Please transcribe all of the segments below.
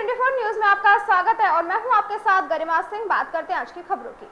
24 news में आपका स्वागत है और मैं हूं आपके साथ गरिमा सिंह। बात करते हैं आज की खबरों की।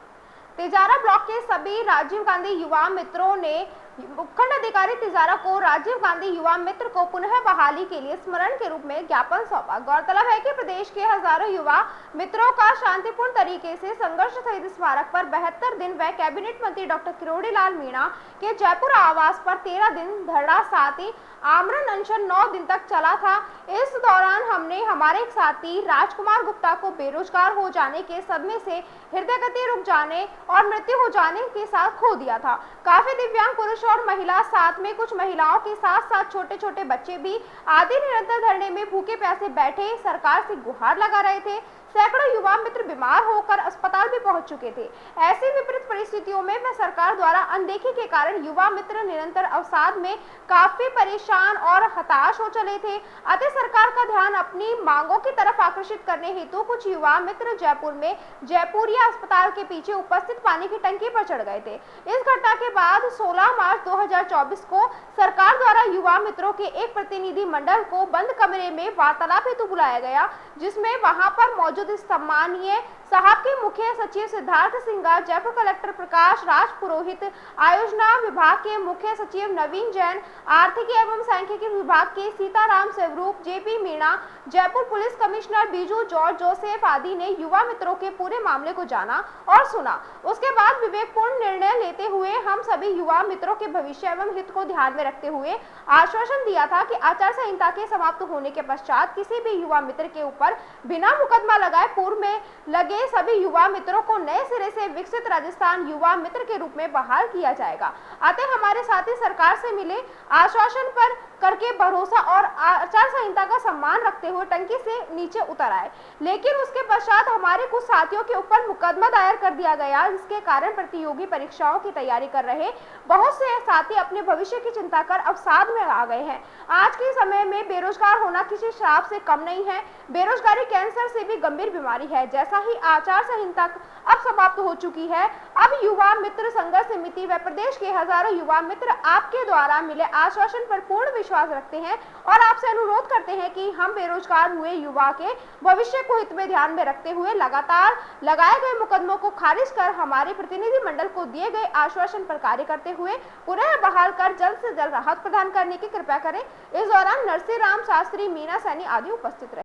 तिजारा ब्लॉक के सभी राजीव गांधी युवा मित्रों ने उपखंड अधिकारी तिजारा को राजीव गांधी युवा मित्र को पुनः बहाली के लिए स्मरण के रूप में ज्ञापन सौंपा। गौरतलब है कि प्रदेश के हजारों युवा मित्रों का शांतिपूर्ण तरीके से संघर्ष शहीद स्मारक पर 72 दिन व कैबिनेट मंत्री डॉक्टर किरोड़ी लाल मीणा के जयपुर आवास पर 13 दिन धरना साथ ही आमरण अनशन 9 दिन तक चला था। इस दौरान हमने हमारे एक साथी राजकुमार गुप्ता को बेरोजगार हो जाने के सदमे से हृदय गति रुक जाने और मृत्यु हो जाने के साथ खो दिया था। काफी दिव्यांग पुरुष और महिला, साथ में कुछ महिलाओं के साथ साथ छोटे छोटे बच्चे भी आधे निरंतर धरने में भूखे प्यासे बैठे सरकार से गुहार लगा रहे थे। सैकड़ों युवा मित्र बीमार होकर अस्पताल भी पहुंच चुके थे। ऐसी विपरीत परिस्थितियों में सरकार द्वारा अनदेखी के कारण युवा मित्र निरंतर अवसाद में काफी परेशान और हताश हो चले थे। अतः सरकार का ध्यान अपनी मांगों की तरफ आकर्षित करने हेतु कुछ युवा मित्र जयपुर में जयपुरिया अस्पताल के पीछे उपस्थित पानी की टंकी पर चढ़ गए थे। इस घटना के बाद 16 मार्च 2024 को सरकार द्वारा युवा मित्रों के एक प्रतिनिधि मंडल को बंद कमरे में वार्तालाप हेतु बुलाया गया, जिसमें वहां पर मौजूद सम्मानीय साहब के मुख्य सचिव सिद्धार्थ सिंह, जयपुर कलेक्टर प्रकाश राज पुरोहित, आयोजना विभाग के मुख्य सचिव नवीन जैन, आर्थिक एवं सांख्यिकी विभाग के सीताराम स्वरूप, JP Meena, Jaipur police commissioner Biju George Joseph आदि ने युवा मित्रों के पूरे मामले को जाना और सुना। उसके बाद विवेकपूर्ण निर्णय लेते हुए हम सभी युवा मित्रों के भविष्य एवं हित को ध्यान में रखते हुए आश्वासन दिया था कि आचार संहिता के समाप्त होने के पश्चात किसी भी युवा मित्र के ऊपर बिना मुकदमा लगाए पूर्व में लगे सभी युवा मित्रों को नए सिरे से विकसित राजस्थान युवा मित्र के रूप में बहाल किया जाएगा। अतः हमारे साथी सरकार से मिले आश्वासन पर करके भरोसा और आचार संहिता का सम्मान रखते हुए टंकी से नीचे उतर आए, लेकिन उसके पश्चात हमारे कुछ साथियों के ऊपर मुकदमा दायर कर दिया गया, जिसके कारण प्रतियोगी परीक्षाओं की तैयारी कर रहे बहुत से साथी अपने भविष्य की चिंता कर अवसाद में आ गए हैं। आज के समय में बेरोजगार होना किसी श्राप से कम नहीं है। बेरोजगारी कैंसर से भी गंभीर बीमारी है। जैसा ही आचार संहिता अब समाप्त हो चुकी है, अब युवा मित्र संघर्ष समिति व प्रदेश के हजारों युवा मित्र आपके द्वारा मिले आश्वासन पर पूर्ण विश्वास रखते हैं और आपसे अनुरोध करते हैं कि हम बेरोजगार हुए युवा के भविष्य को हित में ध्यान में रखते हुए लगातार लगाए गए मुकदमों को खारिज कर हमारे प्रतिनिधि मंडल को दिए गए आश्वासन पर कार्य करते हुए पुनः बहाल कर जल्द से जल्द राहत प्रदान करने की कृपया करें। इस दौरान नरसी राम शास्त्री, मीना सैनी आदि उपस्थित रहे।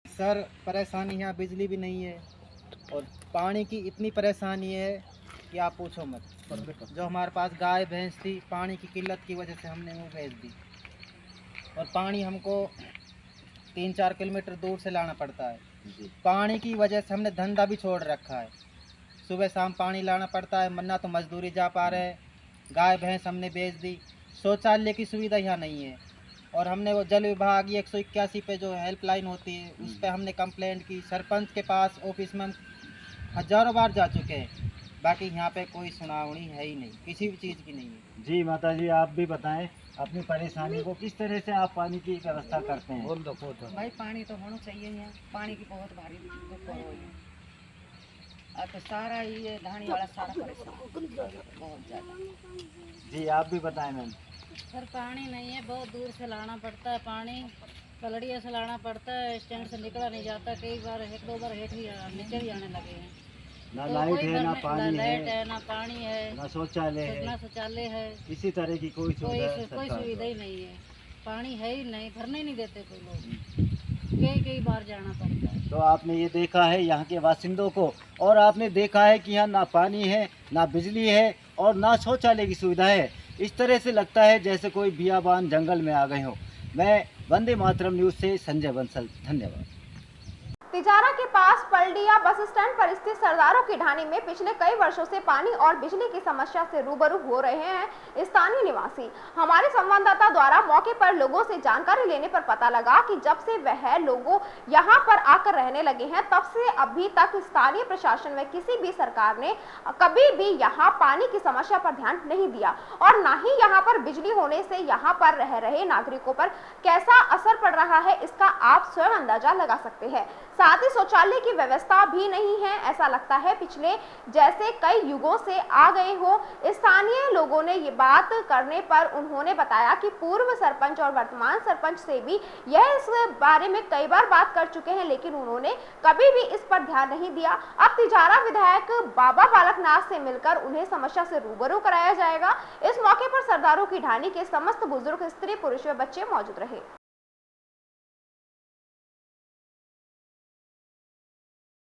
सर, परेशानी यहाँ बिजली भी नहीं है और पानी की इतनी परेशानी है कि आप पूछो मत। जो हमारे पास गाय भैंस थी, पानी की किल्लत की वजह से हमने वो बेच दी और पानी हमको 3-4 किलोमीटर दूर से लाना पड़ता है। पानी की वजह से हमने धंधा भी छोड़ रखा है। सुबह शाम पानी लाना पड़ता है, मन्ना तो मजदूरी जा पा रहे हैं। गाय भैंस हमने बेच दी। शौचालय की सुविधा यहाँ नहीं है और हमने वो जल विभाग 181 पे जो हेल्पलाइन होती है उस पर हमने कंप्लेंट की। सरपंच के पास ऑफिस में हम हजारों बार जा चुके हैं, बाकी यहाँ पे कोई सुनावनी है ही नहीं, किसी भी चीज़ की नहीं है। जी माता जी, आप भी बताएं अपनी परेशानी को, किस तरह से आप पानी की व्यवस्था करते हैं? बोल दो भाई, पानी तो होना चाहिए यहाँ। पानी की बहुत भारी दुख हो रही है। अब तो सारा ये धानी वाला सारा परेशान बहुत ज़्यादा। जी आप भी बताएं मैम। सर, पानी नहीं है, बहुत दूर से लाना पड़ता है पानी, कलड़िया से लाना पड़ता है, स्टैंड से निकला नहीं जाता। कई बार 1-2 बार हेठ ही नीचे भी आने लगे हैं। ना तो लाइट है, ना पानी लाइट है, है, ना पानी है, ना शौचालय है, ना शौचालय है, किसी तरह की कोई कोई सुविधा सुविधा ही नहीं है। पानी है ही नहीं, भरने ही नहीं देते कोई लोग। कई बार जाना पड़ता है। तो आपने ये देखा है यहाँ के बासिंदों को, और आपने देखा है कि यहाँ ना पानी है, ना बिजली है और ना शौचालय की सुविधा है। इस तरह से लगता है जैसे कोई बियाबान जंगल में आ गए हो। मैं वंदे मातरम न्यूज़ से संजय बंसल, धन्यवाद। तिजारा के पास पलडिया बस स्टैंड पर स्थित सरदारों की ढाणी में पिछले कई वर्षों से पानी और बिजली की समस्या से रूबरू हो रहे हैं स्थानीय निवासी। हमारे संवाददाता द्वारा मौके पर लोगों से जानकारी लेने पर पता लगा कि जब से वह लोगों यहां पर आकर रहने लगे हैं, तब से अभी तक स्थानीय प्रशासन व किसी भी सरकार ने कभी भी यहां पानी की समस्या पर ध्यान नहीं दिया और न ही यहां पर बिजली होने से यहां पर रह रहे नागरिकों पर कैसा असर पड़ रहा है, इसका आप स्वयं अंदाजा लगा सकते हैं। साथ ही शौचालय की व्यवस्था भी नहीं है। ऐसा लगता है पिछले जैसे कई युगों से आ गए हो। स्थानीय लोगों ने ये बात करने पर उन्होंने बताया कि पूर्व सरपंच और वर्तमान सरपंच से भी यह इस बारे में कई बार बात कर चुके हैं, लेकिन उन्होंने कभी भी इस पर ध्यान नहीं दिया। अब तिजारा विधायक बाबा बालकनाथ से मिलकर उन्हें समस्या से रूबरू कराया जाएगा। इस मौके पर सरदारों की ढाणी के समस्त बुजुर्ग, स्त्री, पुरुष व बच्चे मौजूद रहे।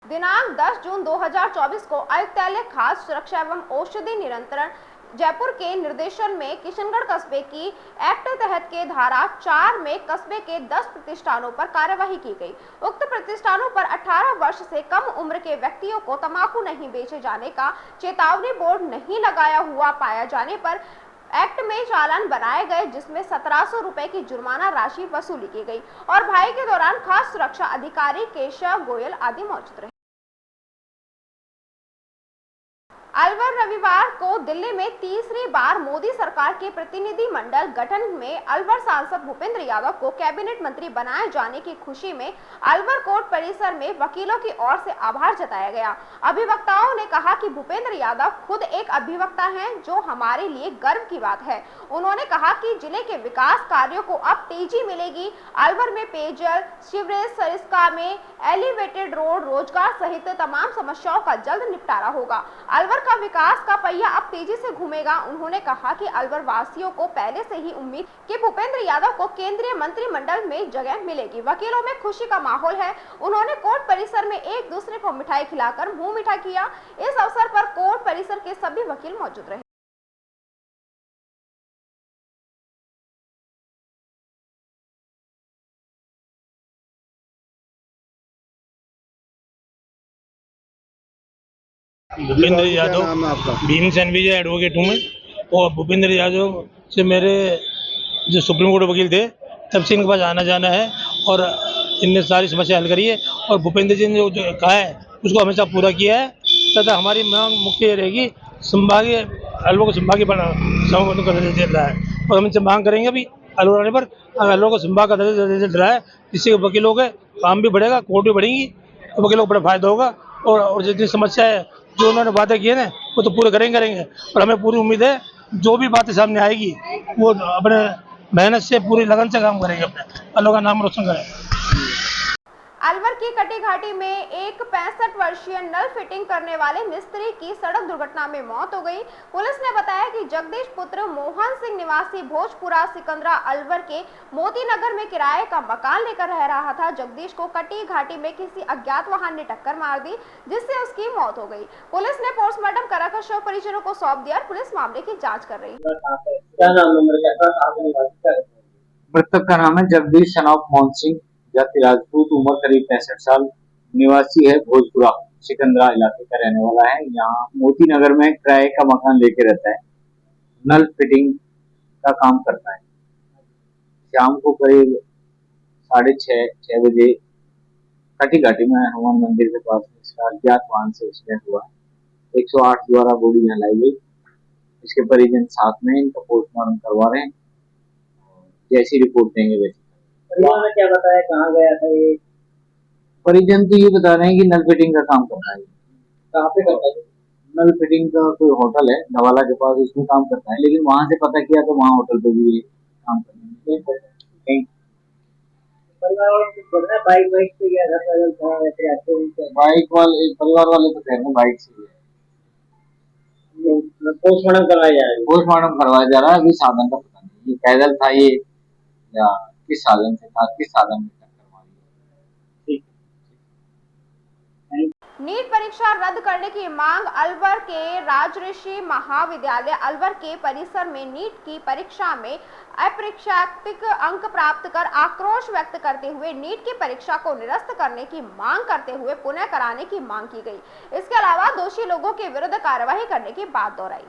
दिनांक 10 जून 2024 को आयुक्तालय खाद्य सुरक्षा एवं औषधि नियंत्रण जयपुर के निर्देशन में किशनगढ़ कस्बे की एक्ट तहत के धारा 4 में कस्बे के 10 प्रतिष्ठानों पर कार्यवाही की गई। उक्त प्रतिष्ठानों पर 18 वर्ष से कम उम्र के व्यक्तियों को तंबाकू नहीं बेचे जाने का चेतावनी बोर्ड नहीं लगाया हुआ पाया जाने पर एक्ट में चालान बनाए गए, जिसमें 1700 रुपए की जुर्माना राशि वसूली की गई और भाई के दौरान खाद्य सुरक्षा अधिकारी केशव गोयल आदि मौजूद रहे। अलवर रविवार को दिल्ली में तीसरी बार मोदी सरकार के प्रतिनिधि मंडल गठन में अलवर सांसद भूपेंद्र यादव को कैबिनेट मंत्री बनाए जाने की खुशी में अलवर कोर्ट परिसर में वकीलों की ओर से आभार जताया गया। अभिवक्ताओं ने कहा कि भूपेंद्र यादव खुद एक अभिवक्ता हैं, जो हमारे लिए गर्व की बात है। उन्होंने कहा कि जिले के विकास कार्यों को अब तेजी मिलेगी। अलवर में पेयजल, सीवरेज, सरिस्का में एलिवेटेड रोड, रोजगार सहित तमाम समस्याओं का जल्द निपटारा होगा। अलवर का विकास का पहिया अब तेजी से घूमेगा। उन्होंने कहा कि अलवर वासियों को पहले से ही उम्मीद कि भूपेंद्र यादव को केंद्रीय मंत्रिमंडल में जगह मिलेगी। वकीलों में खुशी का माहौल है। उन्होंने कोर्ट परिसर में एक दूसरे को मिठाई खिलाकर मुंह मीठा किया। इस अवसर पर कोर्ट परिसर के सभी वकील मौजूद रहे। भूपेंद्र यादव, भीमसेन विजय एडवोकेट हूँ मैं। और भूपेंद्र यादव से मेरे जो सुप्रीम कोर्ट वकील थे तब से इनके पास आना जाना है और इनने सारी समस्या हल करी है और भूपेंद्र जी ने जो कहा है उसको हमेशा पूरा किया है तथा हमारी मांग मुख्य ये रहेगी संभागीय अलवर को संभागीय का दर्जा दे रहा है और हम इनसे मांग करेंगे अभी अलवर आने पर अलवर को संभाग का दर्जा दे रहा है, जिससे वकीलों के काम भी बढ़ेगा, कोर्ट भी बढ़ेंगी, वकीलों को बड़ा फायदा होगा और जितनी समस्या है जो उन्होंने बातें की है ना वो तो पूरे करेंगे और हमें पूरी उम्मीद है जो भी बातें सामने आएगी वो अपने मेहनत से पूरी लगन से काम करेंगे, अपने अल्लाह का नाम रोशन करें। अलवर की कटी घाटी में एक 65 वर्षीय नल फिटिंग करने वाले मिस्त्री की सड़क दुर्घटना में मौत हो गई। पुलिस ने बताया कि जगदीश पुत्र मोहन सिंह निवासी भोजपुरा सिकंदरा अलवर के मोती नगर में किराए का मकान लेकर रह रहा था। जगदीश को कटी घाटी में किसी अज्ञात वाहन ने टक्कर मार दी, जिससे उसकी मौत हो गई। पुलिस ने पोस्टमार्टम कराकर शव परिजनों को सौंप दिया। पुलिस मामले की जाँच कर रही है। मृतक का नाम है जगदीश शनाफ मोहन सिंह, जाति राजपूत, उम्र करीब 65 साल, निवासी है भोजपुरा सिकंदरा इलाके का रहने वाला है। यहाँ मोती नगर में किराए का मकान लेके रहता है, नल फिटिंग का काम करता है। शाम को करीब 6:30 बजे कटी घाटी में हनुमान मंदिर के पास इसका अज्ञात वाहन से एक्सीडेंट हुआ। 108 द्वारा बॉडी यहाँ लाई गई। इसके परिजन साथ में इनका पोस्टमार्टम करवा रहे हैं, जैसी रिपोर्ट देंगे वैसे। परिवार ने क्या बताया, कहाँ गया था ये? परिजन तो ये बता रहे हैं कि नल फिटिंग का काम करता है। कहाँ पे करता है? नल फिटिंग का कोई होटल है धवाला के पास, उसमें काम करता है, लेकिन वहां से पता किया तो वहाँ होटल पे भी काम करने परिवार वालों को बढ़ना बाइक से गया था, पैदल था, ऐसे आते हैं। बाइक वाले परिवार वाले तो कह रहे हैं बाइक से पोस्टमार्टम करवाया जा रहा है। पोस्टमार्टम करवाया जा रहा है। अभी साधन का पता नहीं, ये पैदल था ये या किस साधन से था, किस साधन में टक्कर मारी। नीट परीक्षा रद्द करने की मांग। अलवर के राजऋषि महाविद्यालय अलवर के परिसर में नीट की परीक्षा में अप्रत्याशित अंक प्राप्त कर आक्रोश व्यक्त करते हुए नीट की परीक्षा को निरस्त करने की मांग करते हुए पुनः कराने की मांग की गई। इसके अलावा दोषी लोगों के विरुद्ध कार्रवाई करने की बात दोहराई।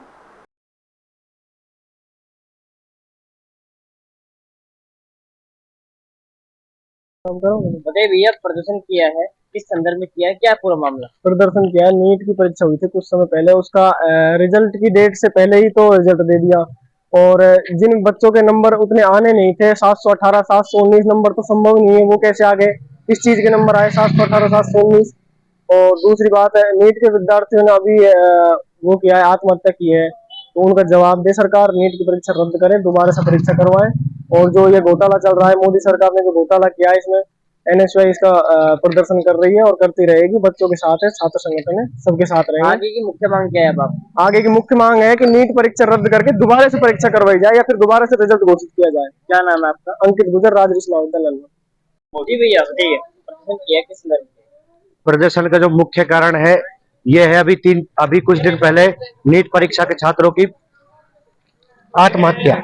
बताइए भैया, प्रदर्शन किया है, किस संदर्भ में किया है, क्या पूरा मामला? प्रदर्शन किया है, नीट की परीक्षा हुई थी कुछ समय पहले, उसका रिजल्ट की डेट से पहले ही तो रिजल्ट दे दिया और जिन बच्चों के नंबर उतने आने नहीं थे 718 719 नंबर तो संभव नहीं है, वो कैसे आ गए। इस चीज के नंबर आए 718, 719। और दूसरी बात है, नीट के विद्यार्थियों ने अभी वो किया है, आत्महत्या की है, तो उनका जवाब दे सरकार, नीट की परीक्षा रद्द करें, दोबारा से परीक्षा करवाएं। और जो ये घोटाला चल रहा है, मोदी सरकार ने जो घोटाला किया है, इसमें NSY इसका प्रदर्शन कर रही है और करती रहेगी। बच्चों के साथ है, छात्र संगठन है, सबके साथ रहेंगे। आगे की मुख्य मांग क्या है बाप? आगे की मुख्य मांग है कि नीट परीक्षा रद्द करके दोबारा से परीक्षा करवाई जाए या फिर दोबारा से रिजल्ट घोषित किया जाए। क्या नाम है आपका? अंकित गुजर, राजऋषि महाविद्यालय। मोदी भैया बताइए, प्रदर्शन किया किस तरह? प्रदर्शन का जो मुख्य कारण है ये है अभी कुछ दिन पहले नीट परीक्षा के छात्रों की आत्महत्या,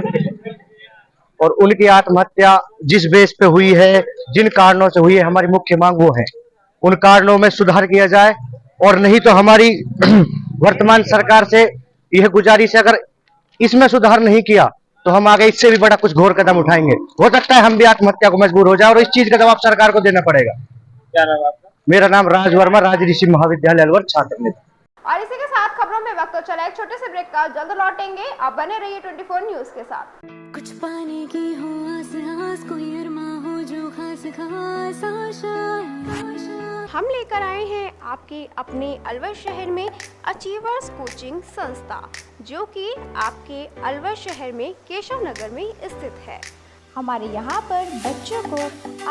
और उनकी आत्महत्या जिस बेस पे हुई है, जिन कारणों से हुई है, हमारी मुख्य मांग वो है उन कारणों में सुधार किया जाए। और नहीं तो हमारी वर्तमान सरकार से यह गुजारिश है, अगर इसमें सुधार नहीं किया तो हम आगे इससे भी बड़ा कुछ घोर कदम उठाएंगे। हो सकता है हम भी आत्महत्या को मजबूर हो जाए और इस चीज का जवाब सरकार को देना पड़ेगा। क्या नाम आपका? मेरा नाम राज वर्मा, राजऋषि महाविद्यालय अलवर छात्र नेता। और इसी के साथ खबरों में वक्त तो चला एक छोटे से ब्रेक का, जल्द लौटेंगे। आप बने रहिए 24 न्यूज के साथ। कुछ पाने की हो आस आस, कोई अरमा हो जो खास खास आशा। हम लेकर आए हैं आपके अपने अलवर शहर में अचीवर्स कोचिंग संस्था, जो कि आपके अलवर शहर में केशव नगर में स्थित है। हमारे यहाँ पर बच्चों को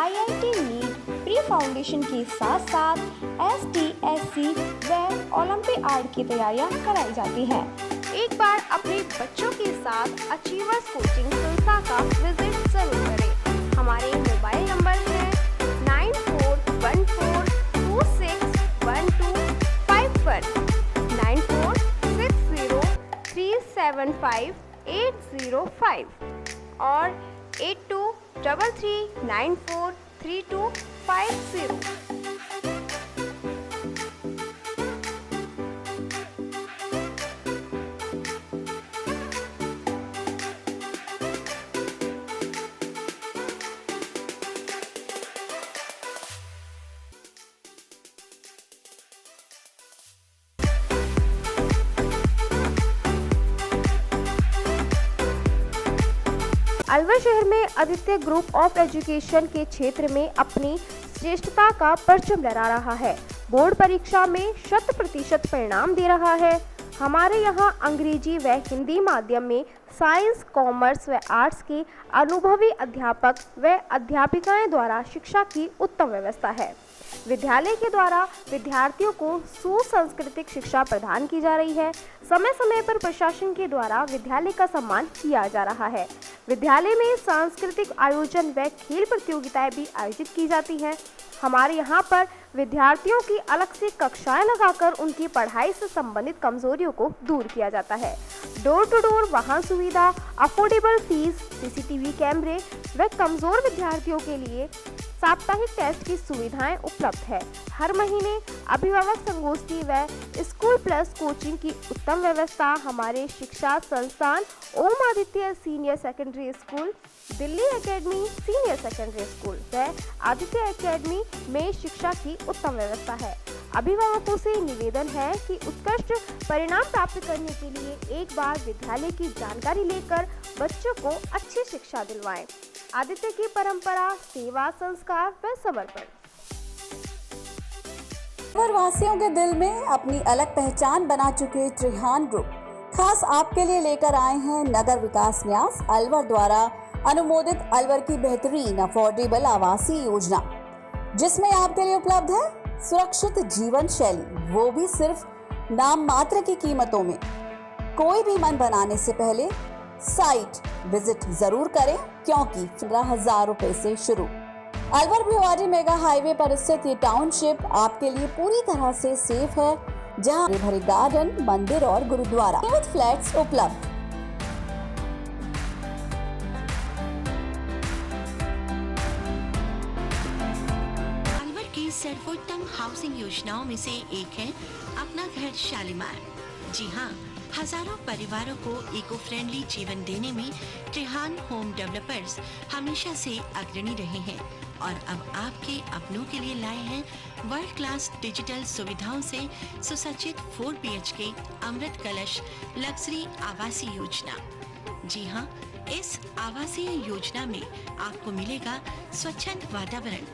IIT नीट प्री फाउंडेशन के साथ साथ ST/SC व ओलंपियाड की तैयारियाँ कराई जाती हैं। एक बार अपने बच्चों के साथ अचीवर्स कोचिंग संस्था का विजिट जरूर करें। हमारे मोबाइल नंबर है 9412261251, 9460375805 और 8233943250। अलवर शहर में आदित्य ग्रुप ऑफ एजुकेशन के क्षेत्र में अपनी श्रेष्ठता का परचम लहरा रहा है। बोर्ड परीक्षा में 100% परिणाम दे रहा है। हमारे यहाँ अंग्रेजी व हिंदी माध्यम में साइंस, कॉमर्स व आर्ट्स के अनुभवी अध्यापक व अध्यापिकाएं द्वारा शिक्षा की उत्तम व्यवस्था है। विद्यालय के द्वारा विद्यार्थियों को सुसांस्कृतिक शिक्षा प्रदान की जा रही है। समय समय पर प्रशासन के द्वारा विद्यालय का सम्मान किया जा रहा है। विद्यालय में सांस्कृतिक आयोजन व खेल प्रतियोगिताएं भी आयोजित की जाती हैं। हमारे यहाँ पर विद्यार्थियों की अलग से कक्षाएं लगाकर उनकी पढ़ाई से संबंधित कमजोरियों को दूर किया जाता है। डोर टू डोर वाहन सुविधा, अफोर्डेबल फीस, CCTV कैमरे व कमजोर विद्यार्थियों के लिए साप्ताहिक टेस्ट की सुविधाएं उपलब्ध है। हर महीने अभिभावक संगोष्ठी व स्कूल प्लस कोचिंग की उत्तम व्यवस्था हमारे शिक्षा संस्थान Om Aditya Senior Secondary School, Delhi Academy Senior Secondary School व आदित्य एकेडमी में शिक्षा की उत्तम व्यवस्था है। अभिभावकों से निवेदन है कि उत्कृष्ट परिणाम प्राप्त करने के लिए एक बार विद्यालय की जानकारी लेकर बच्चों को अच्छी शिक्षा दिलवाएं। आदित्य की परंपरा, सेवा, संस्कार व समर्पण। अलवर वासियों के दिल में अपनी अलग पहचान बना चुके त्रिहान ग्रुप खास आपके लिए लेकर आए हैं नगर विकास न्यास अलवर द्वारा अनुमोदित अलवर की बेहतरीन अफोर्डेबल आवासीय योजना, जिसमें आपके लिए उपलब्ध है सुरक्षित जीवन शैली, वो भी सिर्फ नाम मात्र की कीमतों में। कोई भी मन बनाने से पहले साइट विजिट जरूर करें, क्योंकि 15,000 रुपए से शुरू। अलवर भिवाड़ी मेगा हाईवे पर स्थित ये टाउनशिप आपके लिए पूरी तरह से सेफ है, जहां भरे गार्डन, मंदिर और गुरुद्वारा विद फ्लैट्स उपलब्ध। अलवर की सर्वोत्तम हाउसिंग योजनाओं में से एक है अपना घर शालीमार। जी हाँ, हजारों परिवारों को इको फ्रेंडली जीवन देने में त्रिहान होम डेवलपर्स हमेशा से अग्रणी रहे हैं और अब आपके अपनों के लिए लाए हैं वर्ल्ड क्लास डिजिटल सुविधाओं से सुसज्जित 4 BHK अमृत कलश लग्जरी आवासीय योजना। जी हाँ, इस आवासीय योजना में आपको मिलेगा स्वच्छंद वातावरण,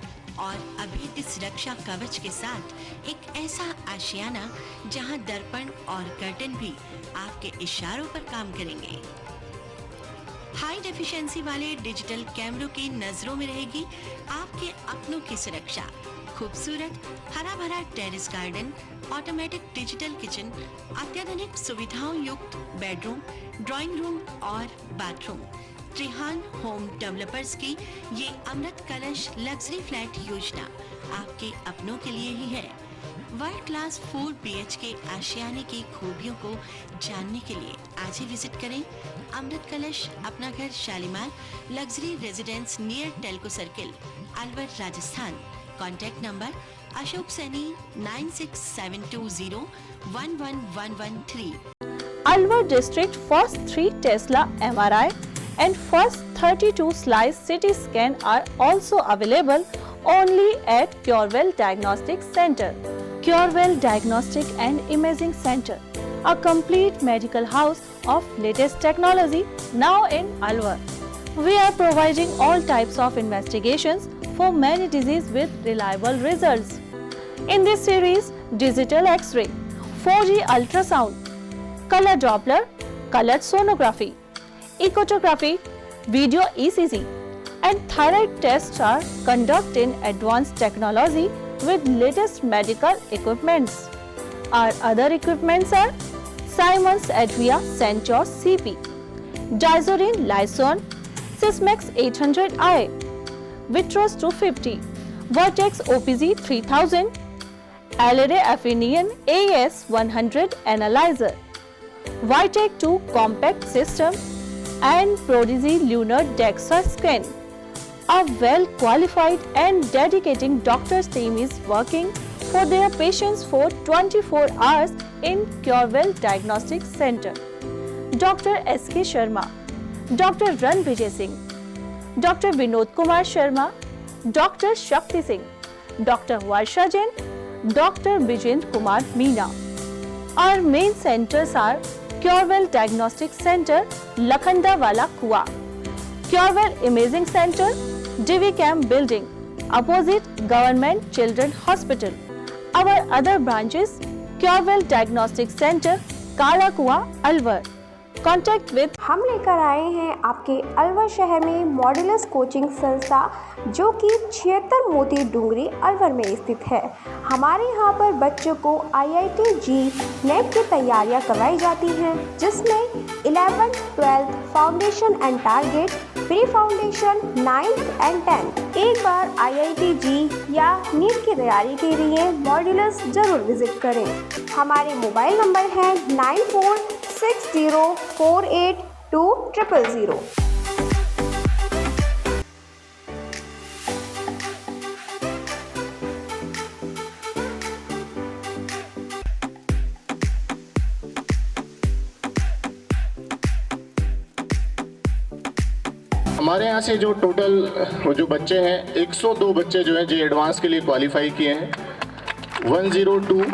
और अभेद्य सुरक्षा कवच के साथ एक ऐसा आशियाना जहां दर्पण और कर्टन भी आपके इशारों पर काम करेंगे। हाई डेफिशिएंसी वाले डिजिटल कैमरों की नजरों में रहेगी आपके अपनों की सुरक्षा। खूबसूरत हरा भरा terrace garden, automatic digital kitchen, अत्याधुनिक सुविधाओं युक्त बेडरूम, ड्राइंग रूम और बाथरूम। त्रिहान होम डेवलपर्स की ये अमृत कलश लग्जरी फ्लैट योजना आपके अपनों के लिए ही है। वर्ल्ड क्लास 4 BHK आशियाने की खूबियों को जानने के लिए आज ही विजिट करें अमृत कलश अपना घर Shalimar luxury residence near Telco circle, Alwar, Rajasthan. Contact number Ashok Saini 9672011113। Alwar district first 3 Tesla MRI and first 32 slice CT scan are also available only at Curewell Diagnostic Center. Curewell Diagnostic and Imaging Center, a complete medical house of latest technology now in Alwar. We are providing all types of investigations for many diseases with reliable results. In this series, digital X-ray, 4G ultrasound, color Doppler, color sonography, echography, video ECG, and thyroid tests are conducted in advanced technology with latest medical equipments. Our other equipments are Siemens Advia Centor CP, Dizorin Lyson, Sysmex 800i, Vitros 250, Vertex OPZ 3000, Alere Affinion AS 100 Analyzer, Vitec 2 Compact System, and Prodigy Lunar DEXA Scan. A well-qualified and dedicated doctor's team is working for their patients for 24 hours in Curewell Diagnostic Center. Dr. S.K. Sharma, Dr. Ran Vijay Singh, Dr. Vinod Kumar Sharma, Dr. Shakti Singh, Dr. Varsha Jain, Dr. Vijendra Kumar Meena. Our main centers are Curewell Diagnostic Center, Lakhandawala Kua, Curewell Imaging Center, DV Camp Building, opposite Government Children Hospital. Our other branches, Curewell Diagnostic Center, Kala Kua, Alwar. Contact with हम लेकर आए हैं आपके अलवर शहर में modulus coaching संस्था जो कि 76 मोती डूंगरी अलवर में स्थित है। हमारे यहाँ पर बच्चों को IIT JEE नेट की तैयारियाँ करवाई जाती हैं जिसमें 11th 12th foundation and target, pre foundation 9th and 10th। एक बार IIT JEE या नीट की तैयारी के लिए मॉड्यूलस जरूर विजिट करें। हमारे मोबाइल नंबर है 9460482000। हमारे यहाँ से जो टोटल जो बच्चे हैं 102 बच्चे जो हैं जो एडवांस के लिए क्वालिफाई किए हैं। 102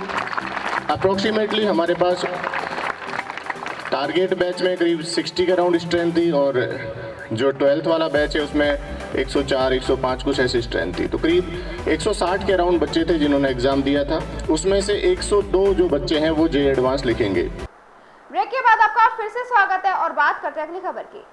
अप्रोक्सीमेटली हमारे पास टारगेट बैच में करीब 60 के अराउंड स्ट्रेंथ थी और जो 12th वाला बैच है उसमें 104 105 कुछ ऐसी स्ट्रेंथ थी। तो करीब 160 के अराउंड बच्चे थे जिन्होंने एग्ज़ाम दिया था। उसमें से 102 जो बच्चे हैं वो JEE एडवांस लिखेंगे। ब्रेक के बाद आपका फिर से स्वागत है और बात करते हैं अगली खबर की।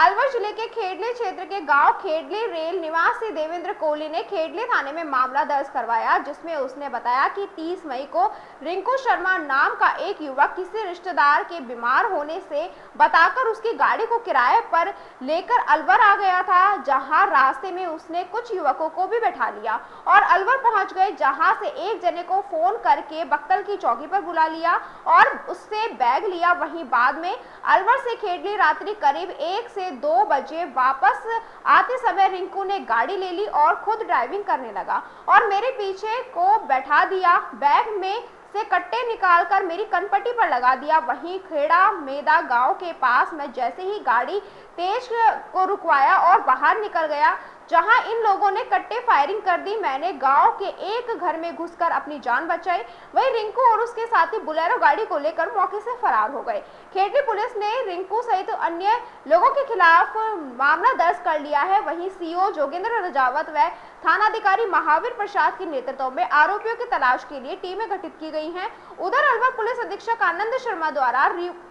अलवर जिले के खेडली क्षेत्र के गांव खेडली रेल निवासी देवेंद्र कोहली ने खेडली थाने में मामला दर्ज करवाया जिसमें उसने बताया कि 30 मई को रिंकू शर्मा नाम का एक युवक किसी रिश्तेदार के बीमार होने से बताकर उसकी गाड़ी को किराए पर लेकर अलवर आ गया था, जहां रास्ते में उसने कुछ युवकों को भी बैठा लिया और अलवर पहुंच गए, जहां से एक जने को फोन करके बक्तल की चौकी पर बुला लिया और उससे बैग लिया। वहीं बाद में अलवर से खेडली रात्रि करीब 1 से 2 बजे वापस आते समय रिंकू ने गाड़ी ले ली और खुद ड्राइविंग करने लगा और मेरे पीछे को बैठा दिया। बैग में से कट्टे निकालकर मेरी कनपट्टी पर लगा दिया। वहीं खेड़ा मेदा गांव के पास मैं जैसे ही गाड़ी तेज को रुकवाया और बाहर निकल गया जहां इन लोगों ने कट्टे फायरिंग कर दी। मैंने गांव के एक घर में घुसकर अपनी जान बचाई। वहीं रिंकू और उसके साथी बुलेरो गाड़ी को लेकर मौके से फरार हो गए। खेतड़ी पुलिस ने रिंकू सहित अन्य लोगों के खिलाफ मामला दर्ज कर लिया है। वहीं सीओ जोगेंद्र रजावत व थानाधिकारी महावीर प्रसाद के नेतृत्व में आरोपियों की तलाश के लिए टीमें गठित की गई हैं। उधर अलवर पुलिस अधीक्षक आनंद शर्मा द्वारा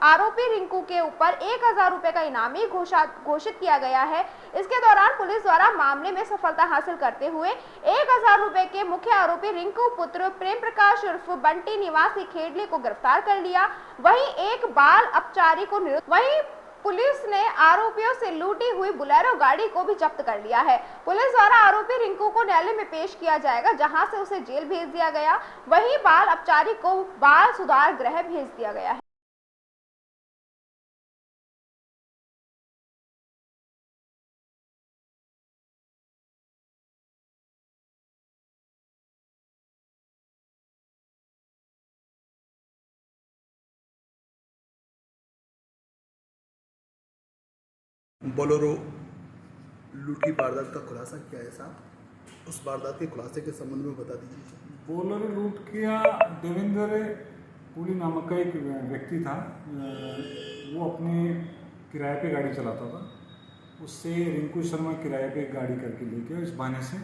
आरोपी रिंकू के ऊपर 1000 रुपए का इनामी घोषित किया गया है। इसके दौरान पुलिस द्वारा मामले में सफलता हासिल करते हुए 1000 रुपए के मुख्य आरोपी रिंकू पुत्र प्रेम प्रकाश उर्फ बंटी निवासी खेडली को गिरफ्तार कर लिया। वहीं एक बाल अपचारी को वहीं पुलिस ने आरोपियों से लूटी हुई बुलेरो गाड़ी को भी जब्त कर लिया है। पुलिस द्वारा आरोपी रिंकू को न्यायालय में पेश किया जाएगा, जहां से उसे जेल भेज दिया गया। वहीं बाल अपचारी को बाल सुधार गृह भेज दिया गया है। बोलेरो लूट की वारदात का खुलासा किया है साहब, उस वारदात के खुलासे के संबंध में बता दीजिए। बोलेरो लूट किया देवेंद्र पुली नामक का एक व्यक्ति था। वो अपने किराए पे गाड़ी चलाता था। उससे रिंकू शर्मा किराए पे गाड़ी करके ले गया इस बहाने से,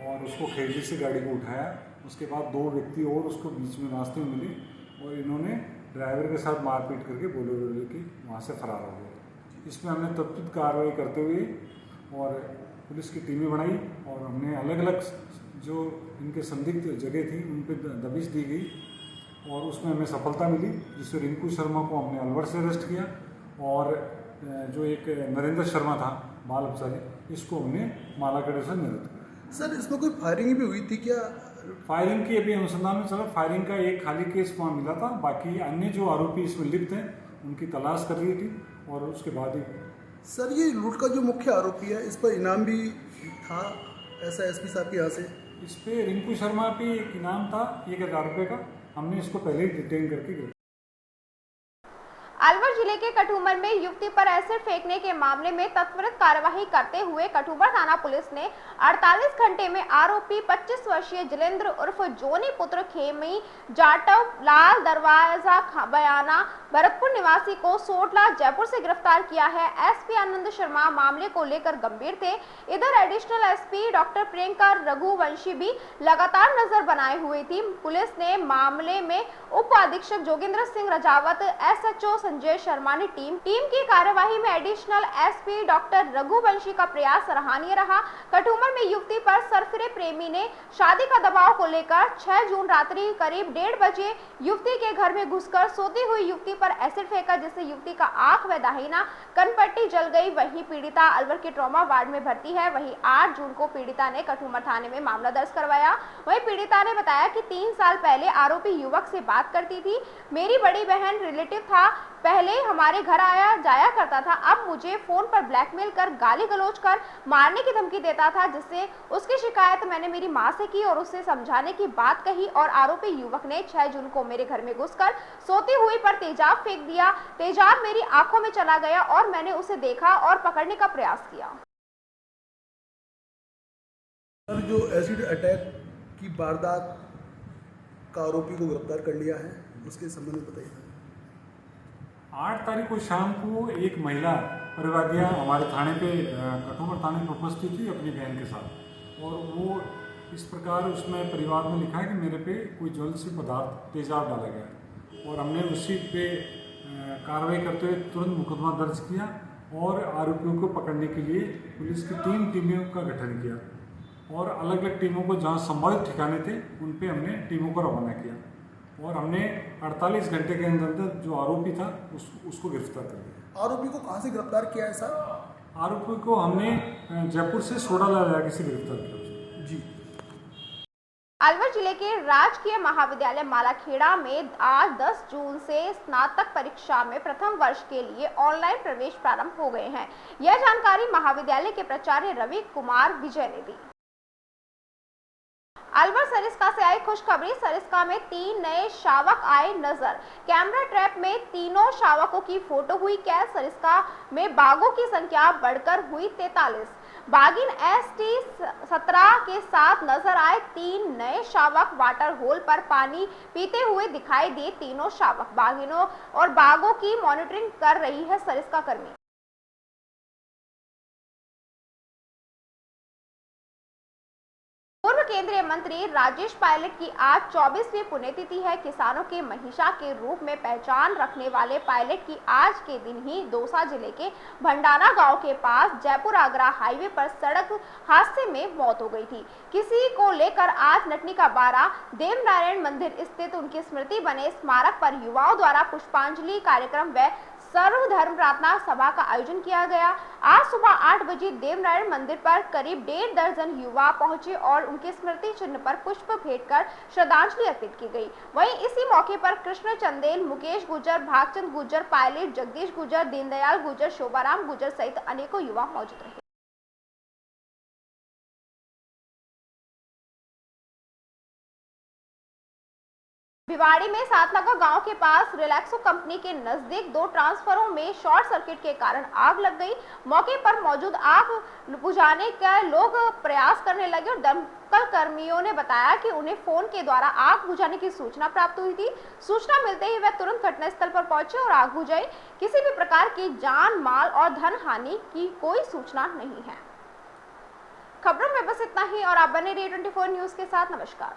और उसको खेजड़ी से गाड़ी को उठाया। उसके बाद 2 व्यक्ति और उसको बीच में रास्ते में मिले और इन्होंने ड्राइवर के साथ मारपीट करके बोलेरो लेके वहाँ से फरार हो गए। इसमें हमने त्वरित कार्रवाई करते हुए और पुलिस की टीमें बनाई और हमने अलग अलग जो इनके संदिग्ध जगह थी उन पर दबिश दी गई और उसमें हमें सफलता मिली, जिससे रिंकू शर्मा को हमने अलवर से अरेस्ट किया और जो एक नरेंद्र शर्मा था बाल अपचारी, इसको हमने मालाखेड़ा से निरस्त किया। सर, इसमें कोई फायरिंग भी हुई थी क्या? फायरिंग की अभी अनुसंधान में चला। फायरिंग का एक खाली केस वहाँ मिला था, बाकी अन्य जो आरोपी इसमें लिप्त हैं उनकी तलाश कर रही थी और उसके बाद ही। सर, ये लूट का जो मुख्य आरोपी है, इस पर इनाम भी था ऐसा एसपी साहब के यहाँ से? इस पे रिंकू शर्मा पे एक इनाम था 1000 रुपये का। हमने इसको पहले ही डिटेन करके। अलवर जिले के कठूमर में युवती पर एसिड फेंकने के मामले में त्वरित कार्यवाही करते हुए कठूमर थाना पुलिस ने 48 घंटे में आरोपी 25 वर्षीय जिलेंद्र उर्फ जोनी पुत्र खेमी जाटव लाल दरवाजा बयाना भरतपुर निवासी को सोटला जयपुर से गिरफ्तार किया है। एसपी आनंद शर्मा मामले को लेकर गंभीर थे। इधर additional SP doctor Priyanka Raghuvanshi भी लगातार नजर बनाए हुए थी। पुलिस ने मामले में उप अधीक्षक जोगेंद्र सिंह रजावत, एसएचओ संजय शर्मा ने टीम की कार्यवाही में एडिशनल एसपी डॉक्टर रघुवंशी का प्रयास सराहनीय रहा। कठूमर में युवती पर सरफिरे प्रेमी ने शादी का दबाव को लेकर 6 जून रात्रि करीब 1:30 बजे युवती के घर में घुसकर सोती हुई युवती पर एसिड फेंका, जिससे युवती का आंख व दाहिना कनपट्टी जल गई। वहीं पीड़िता अलवर के ट्रॉमा वार्ड में भर्ती है। वहीं 8 जून को पीड़िता ने कठूमर थाने में मामला दर्ज करवाया। वहीं पीड़िता ने बताया कि 3 साल पहले आरोपी युवक से बात करती थी। मेरी बड़ी बहन रिलेटिव था, पहले हमारे घर आया जाया करता था, अब मुझे फोन पर ब्लैकमेल कर गाली गलौज कर मारने की धमकी देता था, जिससे उसकी शिकायत मैंने मेरी मां से की और उससे समझाने की बात कही और आरोपी युवक ने 6 जून को मेरे घर में घुसकर सोती हुई पर तेजाब फेंक दिया। तेजाब मेरी आंखों में चला गया और मैंने उसे देखा और पकड़ने का प्रयास किया। सर, जो एसिड अटैक की वारदात का आरोपी को गिरफ्तार कर लिया है, उसके संबंध में बताइए। 8 तारीख को शाम को एक महिला परिवादिया हमारे थाने पे कठूमर थाने पर उपस्थित थी अपनी बहन के साथ, और वो इस प्रकार उसमें परिवार में लिखा है कि मेरे पे कोई ज्वलनशील पदार्थ तेजाब डाला गया, और हमने उसी पे कार्रवाई करते हुए तुरंत मुकदमा दर्ज किया और आरोपियों को पकड़ने के लिए पुलिस की 3 टीमों का गठन किया और अलग अलग टीमों को जहाँ संभावित ठिकाने थे उन पे हमने टीमों को रवाना किया और हमने 48 घंटे के अंदर जो आरोपी था उसको गिरफ्तार कर लिया। आरोपी को कहाँ से गिरफ्तार किया है सर? आरोपी को हमने जयपुर से सोडाला इलाके से गिरफ्तार किया। जी। अलवर जिले के राजकीय महाविद्यालय मालाखेड़ा में आज 10 जून से स्नातक परीक्षा में प्रथम वर्ष के लिए ऑनलाइन प्रवेश प्रारंभ हो गए हैं। यह जानकारी महाविद्यालय के प्राचार्य रवि कुमार विजय ने दी। अलवर सरिस्का से आई खुशखबरी। सरिस्का में 3 नए शावक आए नजर। कैमरा ट्रैप में तीनों शावकों की फोटो हुई कैद। सरिस्का में बाघों की संख्या बढ़कर हुई 43। बागिन ST-17 के साथ नजर आए 3 नए शावक। वाटर होल पर पानी पीते हुए दिखाई दिए तीनों शावक। बागिनों और बाघों की मॉनिटरिंग कर रही है सरिस्का कर्मी। पूर्व केंद्रीय मंत्री राजेश पायलट की आज 24वीं पुण्यतिथि है। किसानों के महिषा के रूप में पहचान रखने वाले पायलट की आज के दिन ही दौसा जिले के भंडारा गांव के पास जयपुर आगरा हाईवे पर सड़क हादसे में मौत हो गई थी। किसी को लेकर आज नटनी का बारा देवनारायण मंदिर स्थित उनकी स्मृति बने स्मारक पर युवाओं द्वारा पुष्पांजलि कार्यक्रम व सर्वधर्म प्रार्थना सभा का आयोजन किया गया। आज सुबह 8 बजे देवनारायण मंदिर पर करीब 1.5 दर्जन युवा पहुंचे और उनके स्मृति चिन्ह पर पुष्प भेंट कर श्रद्धांजलि अर्पित की गई। वहीं इसी मौके पर कृष्ण चंदेल, मुकेश गुर्जर, भागचंद गुर्जर, पायलट जगदीश गुर्जर, दीनदयाल गुर्जर, शोभाराम गुर्जर सहित अनेकों युवा मौजूद रहे। भिवाड़ी में सातनाका गांव के पास रिलैक्सो कंपनी के नजदीक 2 ट्रांसफार्मरों में शॉर्ट सर्किट के कारण आग लग गई। मौके पर मौजूद आग बुझाने का लोग प्रयास करने लगे और दमकल कर्मियों ने बताया कि उन्हें फोन के द्वारा आग बुझाने की सूचना प्राप्त हुई थी। सूचना मिलते ही वे तुरंत घटनास्थल पर पहुंचे और आग बुझाई। किसी भी प्रकार की जान माल और धन हानि की कोई सूचना नहीं है। खबरों में बस इतना ही और आप बने रहिए 24 न्यूज के साथ। नमस्कार।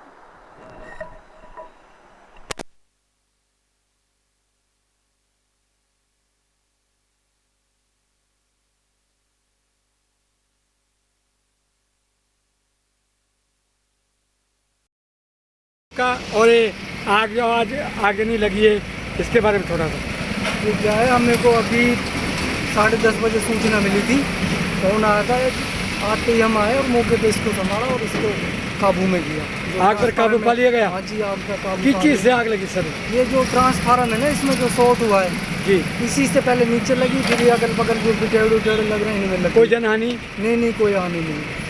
का और ये आग जो आज आगे नहीं लगी है, इसके बारे में थोड़ा सा। ये क्या है, हमें को अभी 10:30 बजे सूचना मिली थी, फोन आया था। आते ही हम आए और मौके पे इसको संभाला और इसको काबू में किया। आग पर काबू पा लिया गया? हाँ जी, आग पर काबू। किस चीज़ से आग लगी सर? ये जो ट्रांसफार्मर है ना, इसमें जो शॉर्ट हुआ है जी, इसी से पहले नीचे लगी, फिर अगल बगल जो बिटेड़ लग रहे हैं इनमें लगी। कोई जनहानि? नहीं, कोई हानि नहीं।